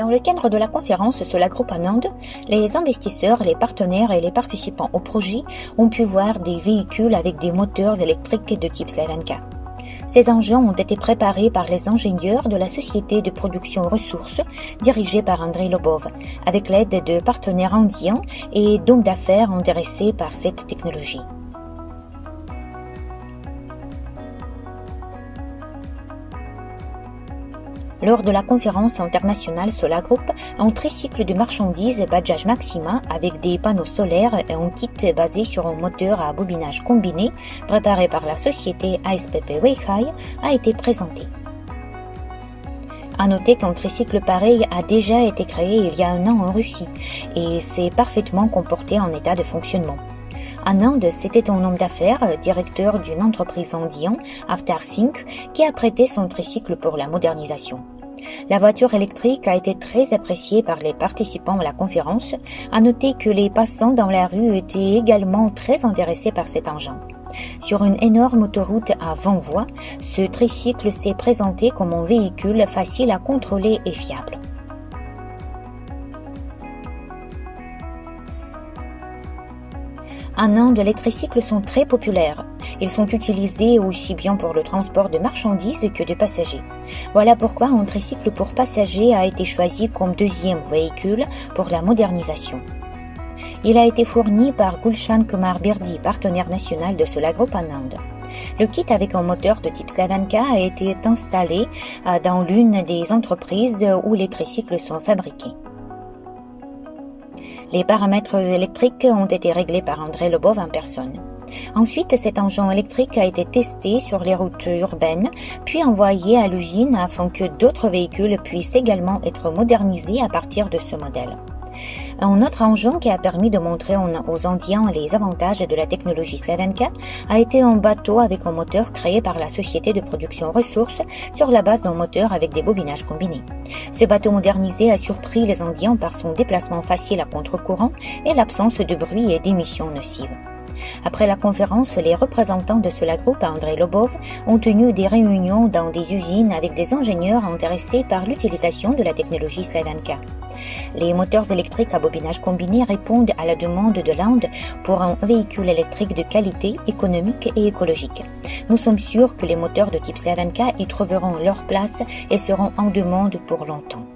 Dans le cadre de la conférence Solar Group Anand, les investisseurs, les partenaires et les participants au projet ont pu voir des véhicules avec des moteurs électriques de type Slavenka. Ces engins ont été préparés par les ingénieurs de la société de production ressources dirigée par Andrei Lobov, avec l'aide de partenaires indiens et d'hommes d'affaires intéressés par cette technologie. Lors de la conférence internationale Solar Group, un tricycle de marchandises Bajaj Maxima avec des panneaux solaires et un kit basé sur un moteur à bobinage combiné préparé par la société ASPP Weihai a été présenté. À noter qu'un tricycle pareil a déjà été créé il y a 1 an en Russie et s'est parfaitement comporté en état de fonctionnement. En Inde, c'était un homme d'affaires, directeur d'une entreprise indienne, Avtar Singh, qui a prêté son tricycle pour la modernisation. La voiture électrique a été très appréciée par les participants à la conférence. À noter que les passants dans la rue étaient également très intéressés par cet engin. Sur une énorme autoroute à 20 voies, ce tricycle s'est présenté comme un véhicule facile à contrôler et fiable. En Inde, les tricycles sont très populaires. Ils sont utilisés aussi bien pour le transport de marchandises que de passagers. Voilà pourquoi un tricycle pour passagers a été choisi comme deuxième véhicule pour la modernisation. Il a été fourni par Gulshan Kumar Birdi, partenaire national de Solar Group en Inde. Le kit avec un moteur de type Slavenka a été installé dans l'une des entreprises où les tricycles sont fabriqués. Les paramètres électriques ont été réglés par Andrei Lobov en personne. Ensuite, cet engin électrique a été testé sur les routes urbaines, puis envoyé à l'usine afin que d'autres véhicules puissent également être modernisés à partir de ce modèle. Un autre engin qui a permis de montrer aux Indiens les avantages de la technologie Slavenka a été un bateau avec un moteur créé par la société de production ressources sur la base d'un moteur avec des bobinages combinés. Ce bateau modernisé a surpris les Indiens par son déplacement facile à contre-courant et l'absence de bruit et d'émissions nocives. Après la conférence, les représentants de Solar Group, Andrei Lobov, ont tenu des réunions dans des usines avec des ingénieurs intéressés par l'utilisation de la technologie Slavenka. Les moteurs électriques à bobinage combiné répondent à la demande de l'Inde pour un véhicule électrique de qualité, économique et écologique. Nous sommes sûrs que les moteurs de type Slavenka y trouveront leur place et seront en demande pour longtemps.